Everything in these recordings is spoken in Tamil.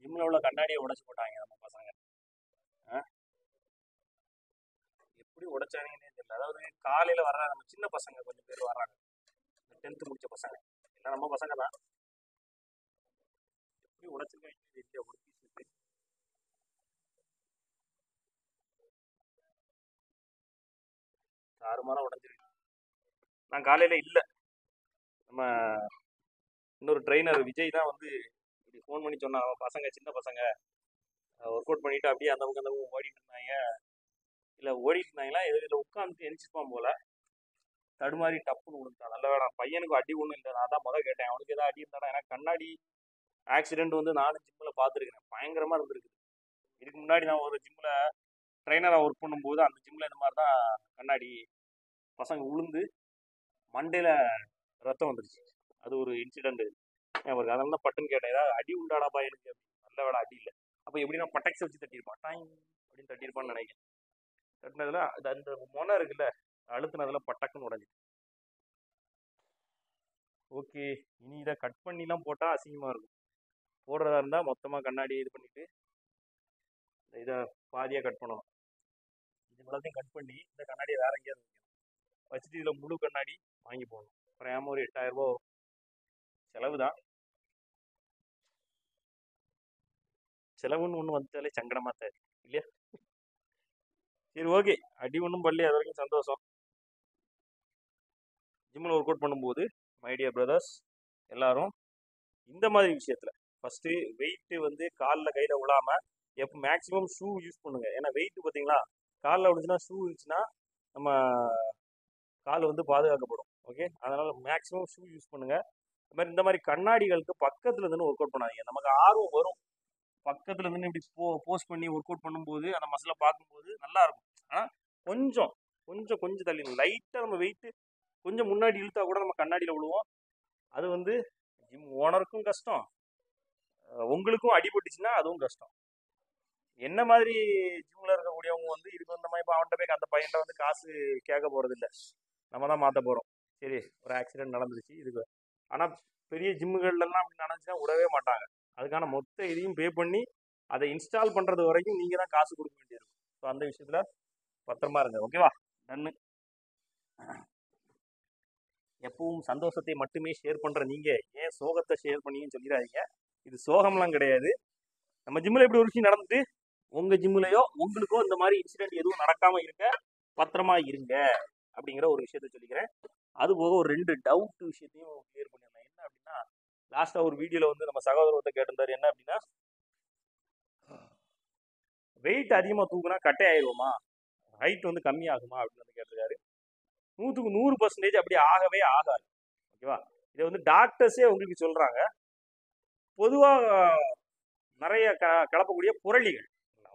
ஜிம்ல உள்ள கண்ணாடியை உடைச்சு போட்டாங்க நம்ம பசங்க. எப்படி உடைச்சாங்கன்னே தெரியல. அதாவது காலையில வர்ற நம்ம சின்ன பசங்க கொஞ்சம் பேர் வர்றாங்க, 10th முடிச்ச பசங்க, எல்லாம் நம்ம பசங்க தான். எப்படி உடைச்சிருக்காங்க தெரியல. ஒரு பீஸ் இருக்கு. தாறுமாறா உடைஞ்சிருக்கு. நான் காலையில இல்லை, நம்ம இன்னொரு ட்ரெயினர் விஜய் தான் வந்து இப்படி ஃபோன் பண்ணி சொன்னாங்க. பசங்க சின்ன பசங்க ஒர்க் அவுட் பண்ணிட்டு அப்படியே அந்த பக்கம் அந்த பக்கம் ஓடிட்டு இருந்தாங்க. இல்லை ஓடிட்டு இருந்தாங்களா இதில் உட்காந்து எரிச்சிருப்பான் போல, தடுமாறி டப்புன்னு விழுந்தான். நல்ல வேணாம், பையனுக்கு அடி ஒன்றும் இல்லை. நான் தான் முதல் கேட்டேன் அவனுக்கு ஏதாவது அடி இருந்தாடா. ஏன்னா கண்ணாடி ஆக்சிடென்ட் வந்து நானும் ஜிம்மில் பார்த்துருக்கேன், பயங்கரமாக இருந்திருக்கு. இதுக்கு முன்னாடி நான் ஒரு ஜிம்மில் ட்ரைனராக ஒர்க் பண்ணும்போது அந்த ஜிம்மில் இந்த மாதிரி தான் கண்ணாடி பசங்க விழுந்து மண்டையில் ரத்தம் வந்துருச்சு. அது ஒரு இன்சிடென்ட் அவருக்கு. அதனால தான் பட்டுன்னு கேட்டேன், ஏதாவது அடி உண்டாடா பையனுக்கு. நல்ல வேலை அடி இல்லை. அப்போ எப்படின்னா பட்டக்ஸ் வச்சு தட்டியிருப்பான், டாய் அப்படின்னு தட்டியிருப்பான்னு நினைக்கிறேன். தட்டினதுல அந்த மொனை இருக்குல்ல, அழுத்தினதுல பட்டக்குன்னு உடஞ்சி. ஓகே, இனி இதை கட் பண்ணிலாம் போட்டால் அசிங்கமாக இருக்கும். போடுறதா இருந்தால் மொத்தமாக கண்ணாடியை இது பண்ணிவிட்டு இதை பாதியாக கட் பண்ணணும். இது எல்லாத்தையும் கட் பண்ணி இந்த கண்ணாடியை வேற எங்கேயாவது வைக்கணும். வச்சுட்டு இதில் முழு கண்ணாடி வாங்கி போகணும். அப்புறம் ஒரு 8000 ரூபா வரும். செலவு தான். செலவுன்னு ஒன்று வந்துட்டாலே சங்கடமாக தான் இல்லையா? சரி ஓகே, அடி ஒன்றும் பள்ளி, அது வரைக்கும் சந்தோஷம். ஜிம்மில் ஒர்க் அவுட் பண்ணும்போது மை டியர் பிரதர்ஸ் எல்லாரும் இந்த மாதிரி விஷயத்தில் ஃபஸ்ட்டு வெயிட்டு வந்து காலில் கையில் விழாமல் எப்போ மேக்ஸிமம் ஷூ யூஸ் பண்ணுங்கள். ஏன்னா வெயிட்டு பார்த்தீங்களா, காலில் விழுந்துச்சுன்னா ஷூ இருந்துச்சுன்னா நம்ம கால் வந்து பாதுகாக்கப்படும். ஓகே, அதனால் மேக்ஸிமம் ஷூ யூஸ் பண்ணுங்கள். இந்த மாதிரி கண்ணாடிகளுக்கு பக்கத்தில் இருந்து ஒர்க் அவுட் பண்ணாதீங்க. நமக்கு ஆர்வம் வரும், பக்கத்தில் இருந்து இப்படி போஸ்ட் பண்ணி ஒர்க் அவுட் பண்ணும்போது அந்த மசிலை பார்க்கும்போது நல்லா இருக்கும். ஆனால் கொஞ்சம் கொஞ்சம் கொஞ்சம் தள்ளி லைட்டாக நம்ம வெயிட்டு கொஞ்சம் முன்னாடி இழுத்தா கூட நம்ம கண்ணாடியில் விழுவோம். அது வந்து ஜிம் ஓனருக்கும் கஷ்டம், உங்களுக்கும் அடிபட்டுச்சுன்னா அதுவும் கஷ்டம். என்ன மாதிரி ஜிம்மில் இருக்கக்கூடியவங்க வந்து இதுக்கு வந்த மாதிரி இப்போ அவன்கிட்ட போய் அந்த பையன்கிட்ட வந்து காசு கேட்க போகிறது இல்லை, நம்ம தான் மாற்ற போகிறோம். சரி, ஒரு ஆக்சிடென்ட் நடந்துருச்சு இதுக்கு. ஆனால் பெரிய ஜிம்முகள்லாம் அப்படி நடந்துச்சுன்னா விடவே மாட்டாங்க. அதுக்கான மொத்த இதையும் பே பண்ணி அதை இன்ஸ்டால் பண்ணுறது வரைக்கும் நீங்கள் தான் காசு கொடுக்க வேண்டியிருக்கும். ஸோ அந்த விஷயத்தில் பத்திரமா இருங்க. ஓகேவா? டன்னு. எப்பவும் சந்தோஷத்தை மட்டுமே ஷேர் பண்ணுற நீங்கள் ஏன் சோகத்தை ஷேர் பண்ணின்னு சொல்லிடாதீங்க. இது சோகம்லாம் கிடையாது. நம்ம ஜிம்மில் எப்படி ஒரு விஷயம் நடந்துட்டு உங்கள் ஜிம்முலையோ உங்களுக்கோ இந்த மாதிரி இன்சிடென்ட் எதுவும் நடக்காமல் இருக்க பத்திரமா இருங்க அப்படிங்கிற ஒரு விஷயத்த சொல்லிக்கிறேன். அது போக ஒரு 2 டவுட் விஷயத்தையும் கிளியர் பண்ணிடலாம். என்ன அப்படின்னா, லாஸ்ட்டாக ஒரு வீடியோவில் வந்து நம்ம சகோதரத்தை கேட்டிருந்தாரு. என்ன அப்படின்னா, வெயிட் அதிகமாக தூக்குனா கட்டை ஆயிடுவோமா, ஹைட் வந்து கம்மி ஆகுமா அப்படின்னு வந்து கேட்டிருக்காரு. 100க்கு 100% அப்படி ஆகவே ஆகாது. ஓகேவா? இதை வந்து டாக்டர்ஸே உங்களுக்கு சொல்கிறாங்க. பொதுவாக நிறைய கலப்பக்கூடிய புரளிகள்,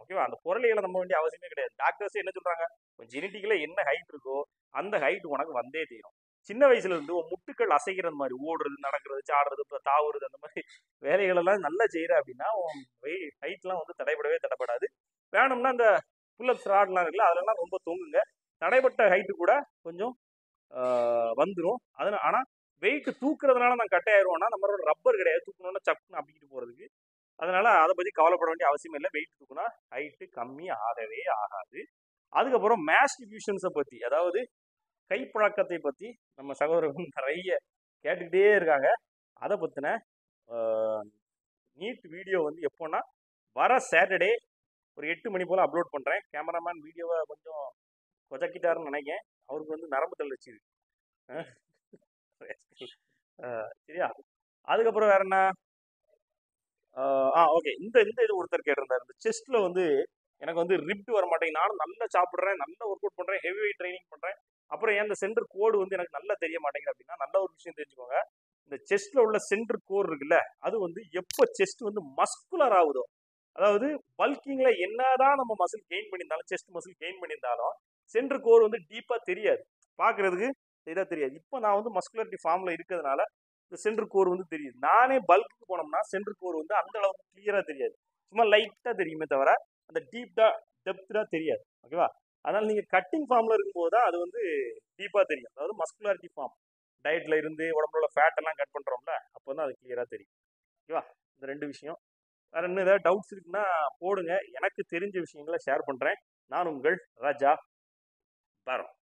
ஓகேவா, அந்த புரளிகளை நம்ப வேண்டிய அவசியமே கிடையாது. டாக்டர்ஸே என்ன சொல்கிறாங்க, ஜெனட்டிக்கல என்ன ஹைட் இருக்கோ அந்த ஹைட் உனக்கு வந்தே தீரும். சின்ன வயசுல இருந்து முட்டுக்கள் அசைக்கிறது மாதிரி ஓடுறது, நடக்கிறது, சாடுறது, தாவுறது, அந்த மாதிரி வேலைகள் எல்லாம் நல்லா செய்யற அப்படின்னா ஹைட்லாம் வந்து தடைபடாது. வேணும்னா அந்த புல்லப்ஸ் ராட்லாம் இருக்குல்ல, அதெல்லாம் ரொம்ப தொங்குங்க. தடைப்பட்ட ஹைட்டு கூட கொஞ்சம் வந்துடும். அதனால ஆனால் வெயிட் தூக்குறதுனால நான் கட்டையாயிருவோம்னா நம்மளோட ரப்பர் கிடையாது, தூக்கணும்னா சப்புன்னு அப்படிக்கிட்டு போகிறதுக்கு. அதனால அதை பற்றி கவலைப்பட வேண்டிய அவசியம் இல்லை. வெயிட் தூக்குனா ஹைட்டு கம்மி ஆகவே ஆகாது. அதுக்கப்புறம் மாஸ்டிபியூஷன்ஸை பற்றி, அதாவது கைப்பழக்கத்தை பற்றி நம்ம சகோதரர்கள் நிறைய கேட்டுக்கிட்டே இருக்காங்க. அதை பற்றின நீட் வீடியோ வந்து எப்போன்னா வர சாட்டர்டே ஒரு 8 மணி போல் அப்லோட் பண்ணுறேன். கேமராமேன் வீடியோவை கொஞ்சம் கொச்சக்கிட்டாருன்னு நினைக்கிறேன், அவருக்கு வந்து நரம்பு தள்ளிச்சு. சரியா? அதுக்கப்புறம் வேற என்ன? ஓகே, இந்த இது ஒருத்தர் கேட்டிருந்தார், இந்த செஸ்ட்ல வந்து எனக்கு வந்து ரிப்ட் வர மாட்டேங்குது. நானும் நல்லா சாப்பிட்றேன், நல்லா ஒர்க் அவுட் பண்ணுறேன், ஹெவி வெயிட் ட்ரைனிங் பண்ணுறேன், அப்புறம் ஏன் இந்த சென்டர் கோடு வந்து எனக்கு நல்லா தெரிய மாட்டேங்குது அப்படின்னா, நல்ல ஒரு விஷயம் தெரிஞ்சுக்கோங்க. இந்த செஸ்ட்ல உள்ள சென்டர் கோர் இருக்குல்ல, அது வந்து எப்போ செஸ்ட் வந்து மஸ்குலர் ஆகுதோ, அதாவது பல்கிங்ல என்னதான் நம்ம மசில் கெயின் பண்ணியிருந்தாலும், செஸ்ட் மசில் கெயின் பண்ணியிருந்தாலும் சென்டர் கோர் வந்து டீப்பா தெரியாது, பார்க்கறதுக்கு இதாக தெரியாது. இப்போ நான் வந்து மஸ்குலரிட்டி ஃபார்ம்ல இருக்கிறதுனால இந்த சென்டர் கோர் வந்து தெரியுது. நானே பல்க்கு போனோம்னா சென்டர் கோர் வந்து அந்த அளவுக்கு கிளியரா தெரியாது, சும்மா லைட்டா தெரியுமே தவிர அந்த டெப்தா தெரியாது. ஓகேவா? அதனால நீங்க கட்டிங் ஃபார்ம்ல இருக்கும்போது தான் அது வந்து டீப்பா தெரியும். அதாவது மஸ்குலாரிட்டி ஃபார்ம், டயட்ல இருந்து உடம்புல ஃபேட் எல்லாம் கட் பண்றோம்ல, அப்போ தான் அது கிளியரா தெரியும். ஓகேவா? இந்த 2 விஷயம். வேறு இன்னும் ஏதாவது டவுட்ஸ் இருக்குன்னா போடுங்க. எனக்கு தெரிஞ்ச விஷயங்களை ஷேர் பண்ணுறேன். நான் உங்கள் ராஜா பாரம்.